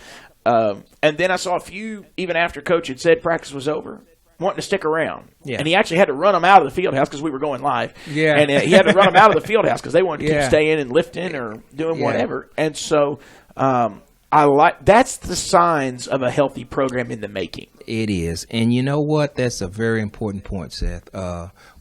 And then I saw a few, even after Coach had said practice was over, wanting to stick around. Yeah. And he actually had to run them out of the field house because we were going live. Yeah. And he had to run them out of the field house because they wanted to Yeah. keep staying and lifting or doing Yeah. whatever. And so I like that's the signs of a healthy program in the making. It is, and you know what? That's a very important point, Seth.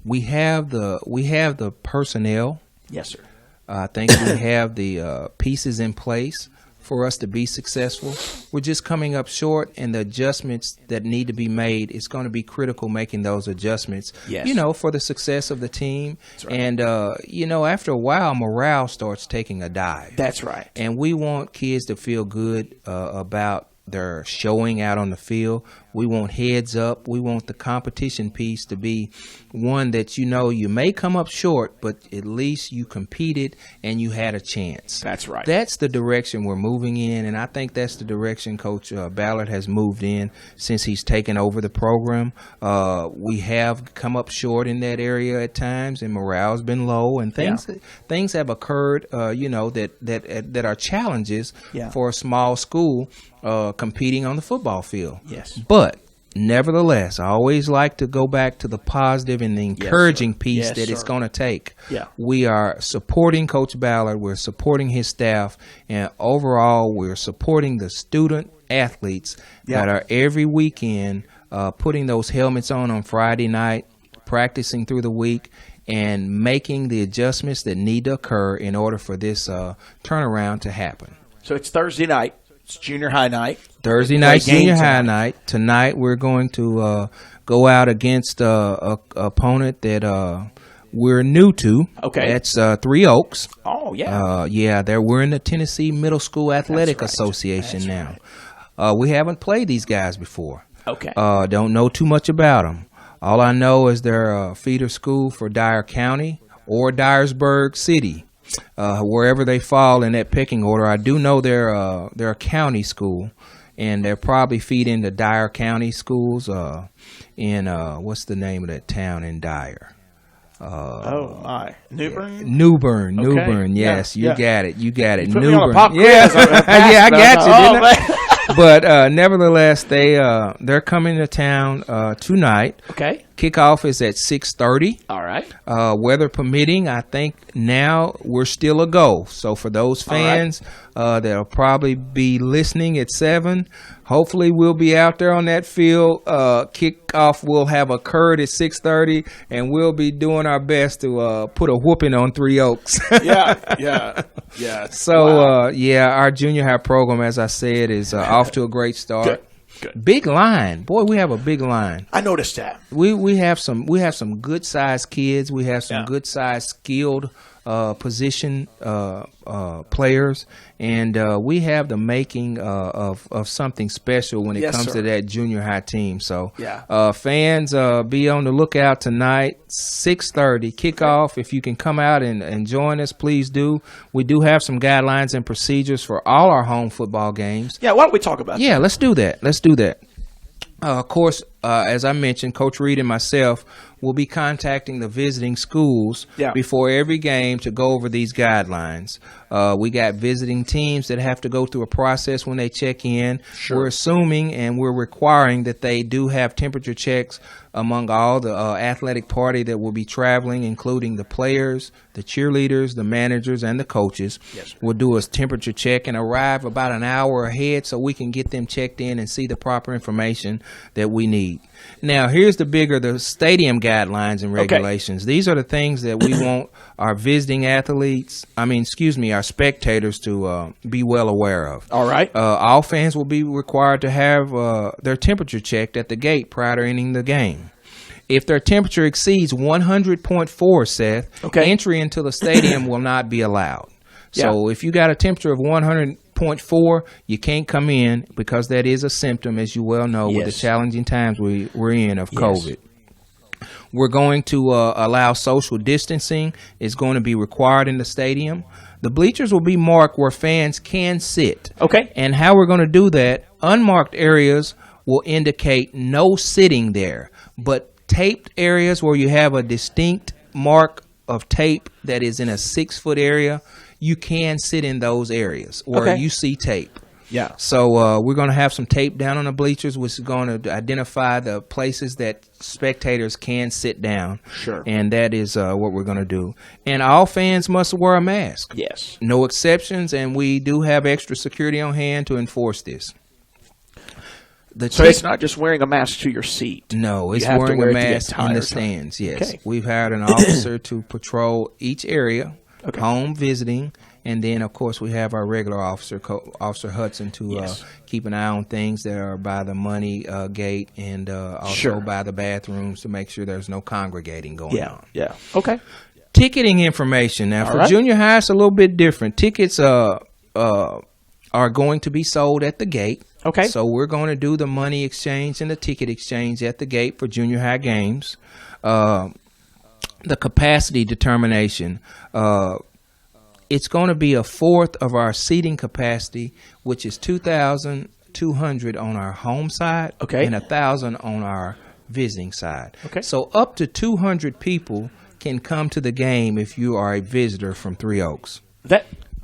We have the personnel. Yes, sir. I think we have the pieces in place for us to be successful. We're just coming up short, and the adjustments that need to be made, it's going to be critical making those adjustments, Yes. for the success of the team. That's right. And, after a while, morale starts taking a dive. That's right. And we want kids to feel good about their showing out on the field. We want heads up. We want the competition piece to be one that you may come up short, but at least you competed and you had a chance. That's right. That's the direction we're moving in, and I think that's the direction Coach Ballard has moved in since he's taken over the program. We have come up short in that area at times, and morale's been low, and things have occurred, that are challenges for a small school competing on the football field. Yes. But nevertheless, I always like to go back to the positive and the encouraging piece that it's going to take. Yeah. We are supporting Coach Ballard. We're supporting his staff. And overall, we're supporting the student athletes that are every weekend putting those helmets on Friday night, practicing through the week, and making the adjustments that need to occur in order for this turnaround to happen. So it's Thursday night. It's junior high night. Thursday night, junior high night. Tonight, we're going to go out against a opponent that we're new to. Okay. That's Three Oaks. Oh, yeah. We're in the Tennessee Middle School Athletic Association now. We haven't played these guys before. Okay. Don't know too much about them. All I know is they're a feeder school for Dyer County or Dyersburg City. Wherever they fall in that pecking order. I do know they're a county school, and they're probably feed into Dyer County schools in what's the name of that town in Dyer? Newbern. Newbern. Yes, you got it. You got it. You put Newbern. me on a pop quiz. I got you. Man. But nevertheless, they're coming to town tonight. Okay. Kickoff is at 6:30. All right. Weather permitting, I think now we're still a go. So for those fans that'll probably be listening at 7, hopefully we'll be out there on that field. Kickoff will have occurred at 6:30, and we'll be doing our best to put a whooping on Three Oaks. Yeah. So, our junior high program, as I said, is off to a great start. Good. Big line, boy. We have a big line. I noticed that. We have some good sized kids. We have some good sized skilled position players, and we have the making of something special when it comes to that junior high team. So fans, be on the lookout tonight, 6:30 kickoff. If you can come out and join us, please do. We do have some guidelines and procedures for all our home football games. Yeah, why don't we talk about that? Yeah, let's do that. Of course, as I mentioned, Coach Reed and myself will be contacting the visiting schools before every game to go over these guidelines. We got visiting teams that have to go through a process when they check in. Sure. We're assuming and we're requiring that they do have temperature checks among all the athletic party that will be traveling, including the players, the cheerleaders, the managers, and the coaches. Yes, sir. We'll do a temperature check and arrive about an hour ahead so we can get them checked in and see the proper information that we need. Now, here's the stadium guidelines and regulations. Okay. These are the things that we want our visiting our spectators to be well aware of. All right. All fans will be required to have their temperature checked at the gate prior to entering the game. If their temperature exceeds 100.4, Seth, entry into the stadium will not be allowed. So if you got a temperature of 100.4 0.4, you can't come in because that is a symptom, as you well know, yes. with the challenging times we're in of COVID. We're going to allow social distancing. It's going to be required in the stadium. The bleachers will be marked where fans can sit. Okay. And how we're going to do that, unmarked areas will indicate no sitting there, but taped areas where you have a distinct mark of tape that is in a 6-foot area, you can sit in those areas where you see tape. Yeah. So we're going to have some tape down on the bleachers, which is going to identify the places that spectators can sit down. Sure. And that is what we're going to do. And all fans must wear a mask. Yes. No exceptions, and we do have extra security on hand to enforce this. So it's not just wearing a mask to your seat. No, it's wearing a mask in the stands, yes. Okay. We've hired an officer to patrol each area, home visiting, and then, of course, we have our regular officer, Officer Hudson, to keep an eye on things that are by the money gate and also by the bathrooms to make sure there's no congregating going on. Yeah. Okay. Ticketing information. Now, for junior high, it's a little bit different. Tickets are going to be sold at the gate. Okay. So we're going to do the money exchange and the ticket exchange at the gate for junior high games. The capacity determination. It's going to be a fourth of our seating capacity, which is 2,200 on our home side and 1,000 on our visiting side. Okay. So up to 200 people can come to the game if you are a visitor from Three Oaks.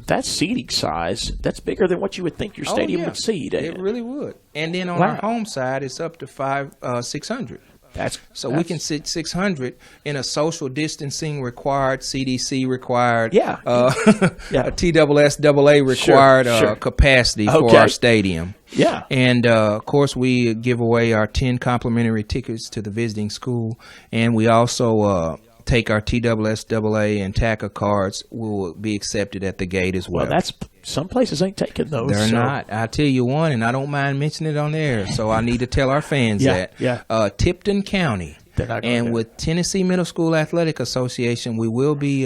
That seating size, that's bigger than what you would think your stadium would seat. It really would. And then on our home side, it's up to 600. We can sit 600 in a social distancing required, CDC required, a TSSAA required capacity for our stadium. Yeah. And, of course, we give away our 10 complimentary tickets to the visiting school, and we also take our TSSAA and TACA cards will be accepted at the gate as well. Well, some places ain't taking those. They're not. I'll tell you one, and I don't mind mentioning it on there, so I need to tell our fans that. Yeah. Tipton County. And with Tennessee Middle School Athletic Association, we will be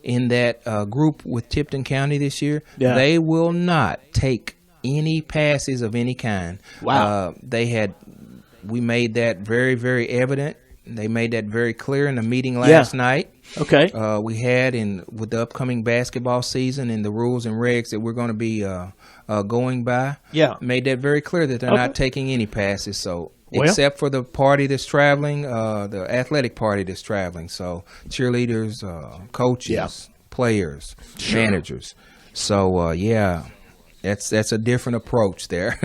in that group with Tipton County this year. Yeah. They will not take any passes of any kind. Wow. We made that very, very evident. They made that very clear in the meeting last night. Okay. We had with the upcoming basketball season and the rules and regs that we're going to be going by. Yeah. Made that very clear that they're not taking any passes. So except for the party that's traveling, the athletic party that's traveling. So cheerleaders, coaches, players, managers. So That's a different approach there.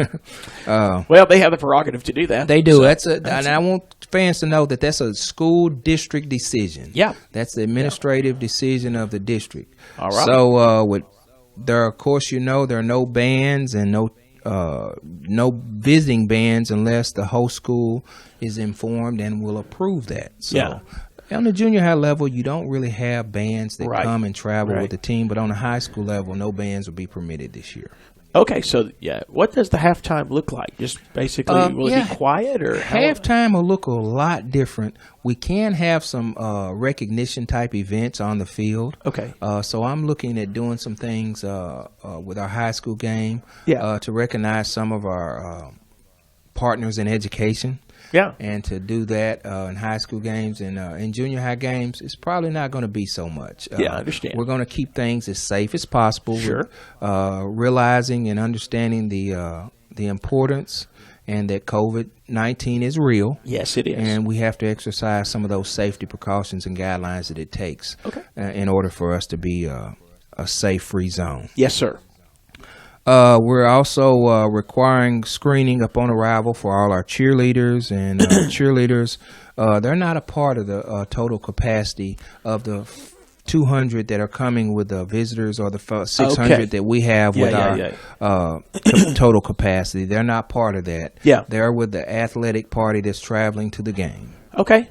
Well, they have the prerogative to do that. They do. And I want fans to know that that's a school district decision. Yeah, that's the administrative decision of the district. All right. So there, of course, there are no bands and no visiting bands unless the host school is informed and will approve that. So, on the junior high level, you don't really have bands that come and travel with the team, but on the high school level, no bands will be permitted this year. Okay, so what does the halftime look like? Just basically, will it be quiet or halftime will look a lot different. We can have some recognition type events on the field. Okay, so I'm looking at doing some things with our high school game. To recognize some of our partners in education. Yeah, and to do that in high school games and in junior high games, it's probably not going to be so much. I understand. We're going to keep things as safe as possible. Sure, realizing and understanding the importance and that COVID-19 is real. Yes, it is, and we have to exercise some of those safety precautions and guidelines that it takes in order for us to be a safe, free zone. Yes, sir. We're also requiring screening upon arrival for all our cheerleaders and cheerleaders. They're not a part of the total capacity of the 200 that are coming with the visitors or the 600 that we have with our total capacity. They're not part of that. Yeah, they're with the athletic party that's traveling to the game. Okay.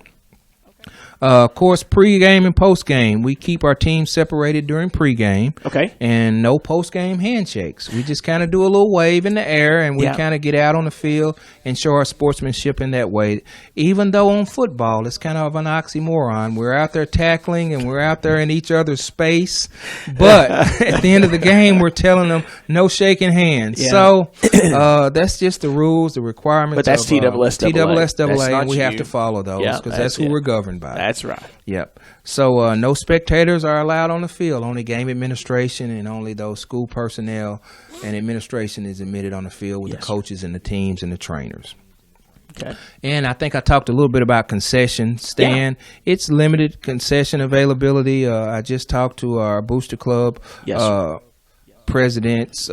Of course, pregame and postgame. We keep our teams separated during pregame. Okay. And no postgame handshakes. We just kind of do a little wave in the air, and we kind of get out on the field and show our sportsmanship in that way. Even though on football, it's kind of an oxymoron. We're out there tackling, and we're out there in each other's space. But at the end of the game, we're telling them no shaking hands. Yeah. So that's just the rules, the requirements. But that's TSSAA, and we have to follow those because that's who we're governed by. That's right. Yep. So no spectators are allowed on the field. Only game administration and only those school personnel and administration is admitted on the field with the coaches and the teams and the trainers. Okay. And I think I talked a little bit about concession stand. Yeah. It's limited concession availability. I just talked to our Booster Club president's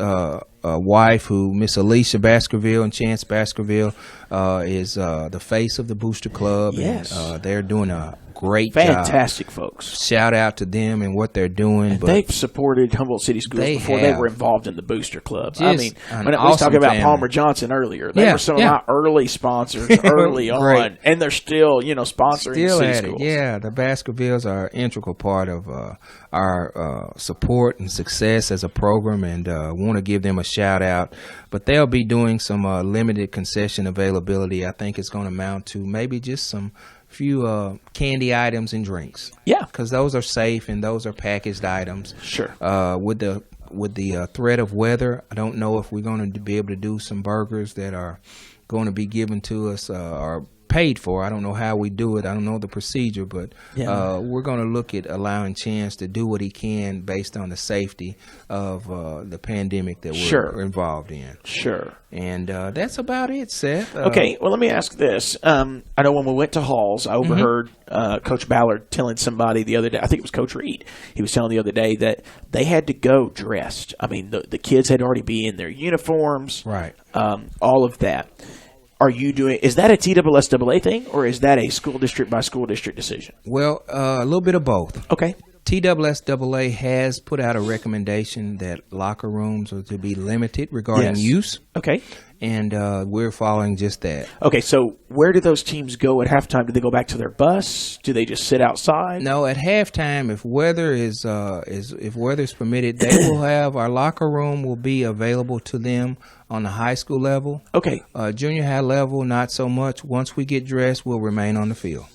wife, who Miss Alicia Baskerville, and Chance Baskerville is the face of the Booster Club. Yes. And they're doing a great Fantastic job. Folks. Shout out to them and what they're doing. And they've supported Humboldt City Schools before they were involved in the Booster Club. I mean, when I was talking about family. Palmer Johnson earlier, they were some of my early sponsors early on, and they're still, sponsoring city schools. Yeah, the Baskervilles are an integral part of our support and success as a program, and want to give them a shout out. But they'll be doing some limited concession availability. I think it's going to amount to maybe just some few candy items and drinks. Yeah, because those are safe and those are packaged items. Sure. With the threat of weather, I don't know if we're going to be able to do some burgers that are going to be given to us or paid for. I don't know how we do it. I don't know the procedure, but we're going to look at allowing Chance to do what he can based on the safety of the pandemic that we're involved in. Sure. And that's about it, Seth. Okay, well, let me ask this. I know when we went to Halls, I overheard Coach Ballard telling somebody the other day, I think it was Coach Reed, he was telling the other day that they had to go dressed. I mean, the kids had already been in their uniforms. Right. All of that. Is that a TSSAA thing, or is that a school district by school district decision? Well, a little bit of both. Okay. TSSAA has put out a recommendation that locker rooms are to be limited regarding use. Okay. And we're following just that. Okay, so where do those teams go at halftime? Do they go back to their bus? Do they just sit outside? No, at halftime, if weather's permitted, they will have our locker room will be available to them on the high school level. Okay. Junior high level, not so much. Once we get dressed, we'll remain on the field.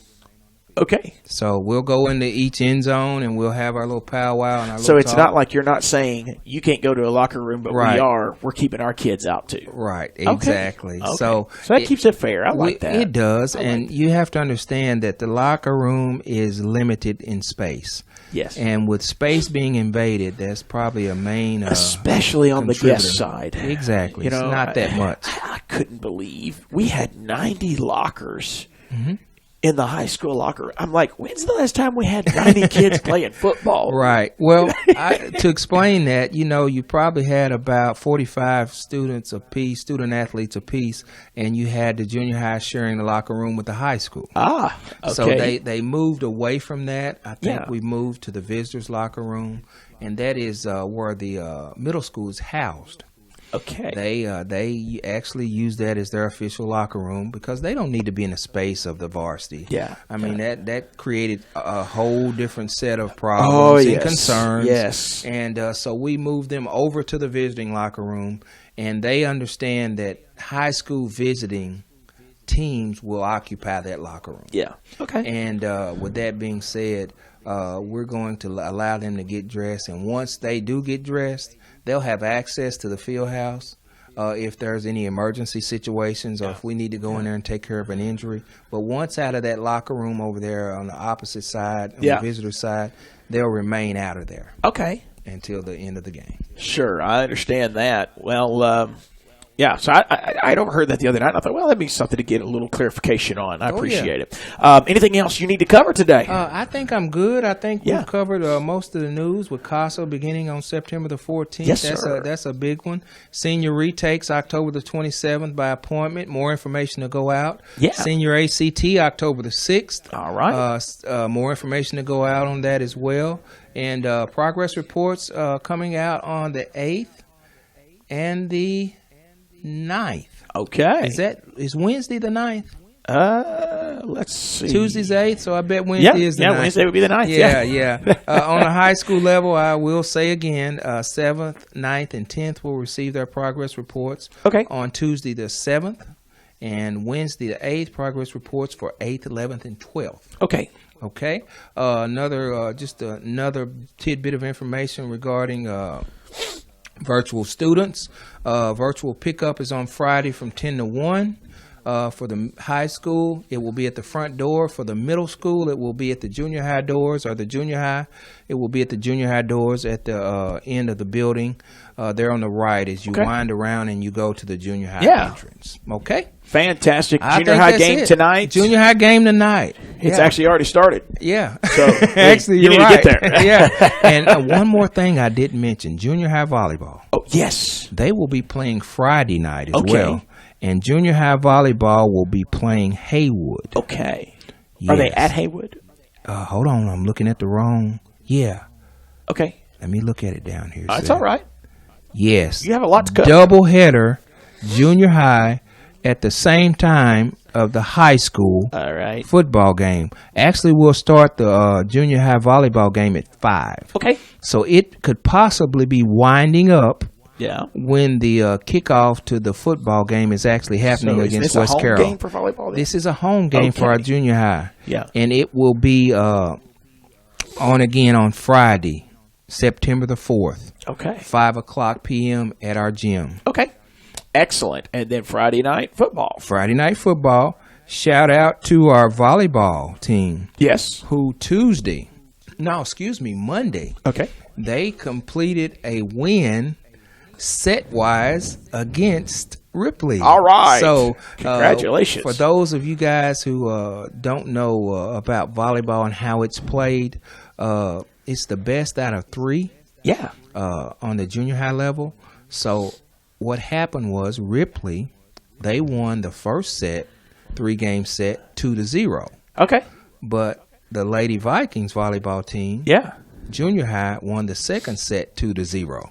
Okay. So we'll go into each end zone and we'll have our little powwow and our So it's talk. not like you're not saying you can't go to a locker room, but we're keeping our kids out too. Right, exactly. Okay. So that keeps it fair. I like that. It does, and you have to understand that the locker room is limited in space. Yes. And with space being invaded, that's probably a main especially on the guest side. Exactly. It's not that much. I couldn't believe we had 90 lockers. In the high school locker room. I'm like, when's the last time we had 90 kids playing football? Right. Well, to explain that, you probably had about 45 student athletes apiece, and you had the junior high sharing the locker room with the high school. Ah, okay. So they moved away from that. I think we moved to the visitors' locker room, and that is where the middle school is housed. Okay. They actually use that as their official locker room because they don't need to be in the space of the varsity. Yeah. I mean, that created a whole different set of problems and concerns. Yes. And so we moved them over to the visiting locker room, and they understand that high school visiting teams will occupy that locker room. Yeah. Okay. And with that being said, we're going to allow them to get dressed, and once they do get dressed, they'll have access to the field house if there's any emergency situations or if we need to go in there and take care of an injury. But once out of that locker room over there on the opposite side, on the visitor side, they'll remain out of there. Okay. Until the end of the game. Sure, I understand that. Well, so I'd overheard that the other night, and I thought, well, that'd be something to get a little clarification on. I appreciate it. Anything else you need to cover today? I think I'm good. I think we've covered most of the news with CASA beginning on September the 14th. Yes, sir. That's a big one. Senior retakes October the 27th by appointment. More information to go out. Yeah. Senior ACT October the 6th. All right. More information to go out on that as well. And progress reports coming out on the 8th and the 9th. Okay. Is Wednesday the 9th? Let's see. Tuesday's 8th, so I bet Wednesday is the 9th. Yeah, Wednesday would be the 9th. Yeah. On the high school level, I will say again, 7th, 9th, and 10th will receive their progress reports on Tuesday the 7th, and Wednesday the 8th, progress reports for 8th, 11th, and 12th. Okay. Another tidbit of information regarding virtual students. Virtual pickup is on Friday from 10 to 1. For the high school, it will be at the front door. For the middle school, it will be at the junior high doors, or the junior high, it will be at the junior high doors at the end of the building. There on the right as you wind around and you go to the junior high entrance. Okay? Fantastic. Junior high game tonight. Junior high game tonight. It's actually already started. Yeah. So actually, you need right. to get there. Yeah. And one more thing I didn't mention, junior high volleyball. Oh, yes. They will be playing Friday night as well. And junior high volleyball will be playing Haywood. Okay. Yes. Are they at Haywood? Hold on. I'm looking at the wrong. Yeah. Okay. Let me look at it down here. It's all right. Yes. You have a lot to cover. Double header, junior high, at the same time of the high school football game. Actually, we'll start the junior high volleyball game at 5. Okay. So it could possibly be winding up when the kickoff to the football game is actually happening against West Carroll. Is this a home game for volleyball then? This is a home game for our junior high. Yeah. And it will be on again on Friday, September the 4th. Okay. 5:00 p.m. at our gym. Okay. Excellent. And then Friday night football. Friday night football. Shout out to our volleyball team. Yes. Who Monday. Okay. They completed a win set-wise against Ripley. All right. So, congratulations. For those of you guys who don't know about volleyball and how it's played, it's the best out of 3. Yeah. On the junior high level. So what happened was Ripley, they won the first set, 3-game set, 2-0. Okay. But the Lady Vikings volleyball team, junior high, won the second set, 2-0.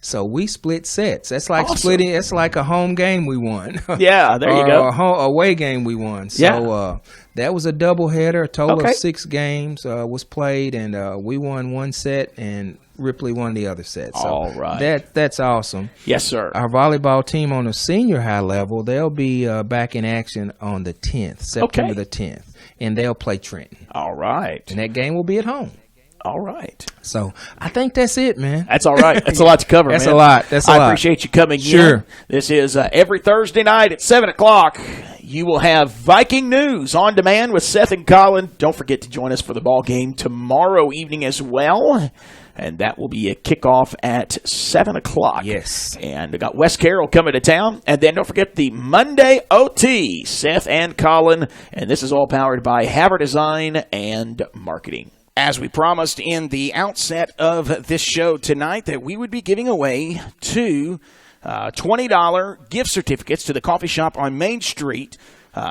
So we split sets. That's like splitting. It's like a home game we won. Yeah, there you go. A away game we won. So that was a doubleheader. A total of 6 games was played, and we won 1 set, and Ripley won the other set. So all right. That's awesome. Yes, sir. Our volleyball team on the senior high level, they'll be back in action on the 10th, September the 10th, and they'll play Trenton. All right. And that game will be at home. All right. So I think that's it, man. That's all right. That's a lot to cover, That's man. a lot. I appreciate you coming in. This is every Thursday night at 7 o'clock. You will have Viking News on demand with Seth and Colin. Don't forget to join us for the ball game tomorrow evening as well. And that will be a kickoff at 7 o'clock. Yes. And we got West Carroll coming to town. And then don't forget the Monday OT, Seth and Colin. And this is all powered by Haver Design and Marketing. As we promised in the outset of this show tonight, that we would be giving away 2 $20 gift certificates to the coffee shop on Main Street,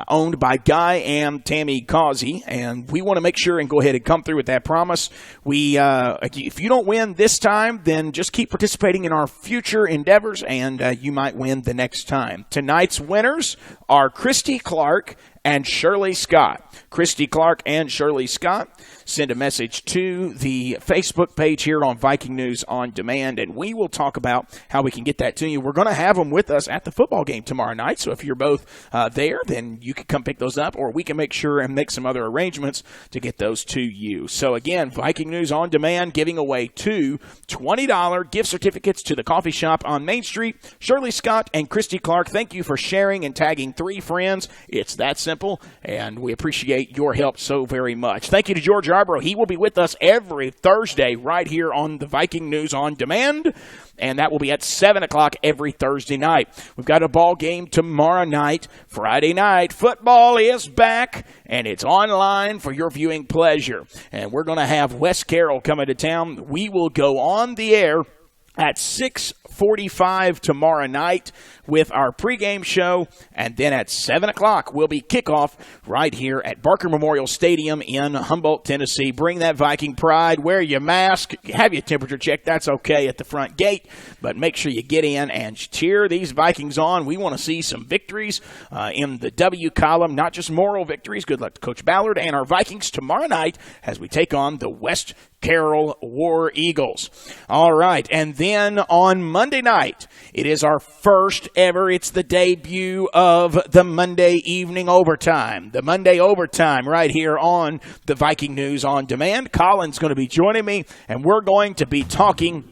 owned by Guy and Tammy Causey, and we want to make sure and go ahead and come through with that promise. If you don't win this time, then just keep participating in our future endeavors, and you might win the next time. Tonight's winners are Christy Clark and Shirley Scott. Christy Clark and Shirley Scott. Send a message to the Facebook page here on Viking News on Demand, and we will talk about how we can get that to you. We're going to have them with us at the football game tomorrow night, so if you're both there, then you can come pick those up, or we can make sure and make some other arrangements to get those to you. So again, Viking News on Demand, giving away 2 $20 gift certificates to the coffee shop on Main Street. Shirley Scott and Christy Clark, thank you for sharing and tagging 3 friends. It's that simple, and we appreciate your help so very much. Thank you to George Yarbro. He will be with us every Thursday right here on the Viking News on Demand, and that will be at 7 o'clock every Thursday night. We've got a ball game tomorrow night. Friday night, football is back, and it's online for your viewing pleasure. And we're going to have West Carroll coming to town. We will go on the air at 6:45 tomorrow night with our pregame show, and then at 7 o'clock will be kickoff right here at Barker Memorial Stadium in Humboldt, Tennessee. Bring that Viking pride, wear your mask, have your temperature checked, that's okay at the front gate, but make sure you get in and cheer these Vikings on. We want to see some victories in the W column, not just moral victories. Good luck to Coach Ballard and our Vikings tomorrow night as we take on the West Carroll War Eagles. All right, and then on Monday night, it is our first ever. It's the debut of the Monday evening overtime. The Monday overtime right here on the Viking News on Demand. Colin's going to be joining me, and we're going to be talking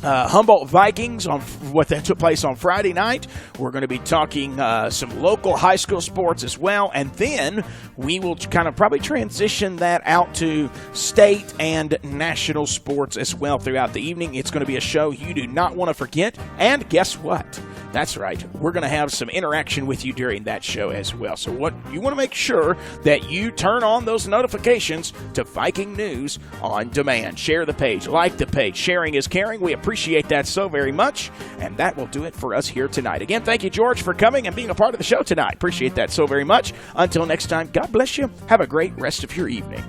Humboldt Vikings on what that took place on Friday night. We're going to be talking some local high school sports as well, and then we will kind of probably transition that out to state and national sports as well throughout the evening. It's going to be a show you do not want to forget, and guess what? That's right. We're going to have some interaction with you during that show as well. So what you want to make sure that you turn on those notifications to Viking News on Demand. Share the page, like the page. Sharing is caring. We appreciate that so very much, and that will do it for us here tonight. Again, thank you, George, for coming and being a part of the show tonight. Appreciate that so very much. Until next time, God bless you. Have a great rest of your evening.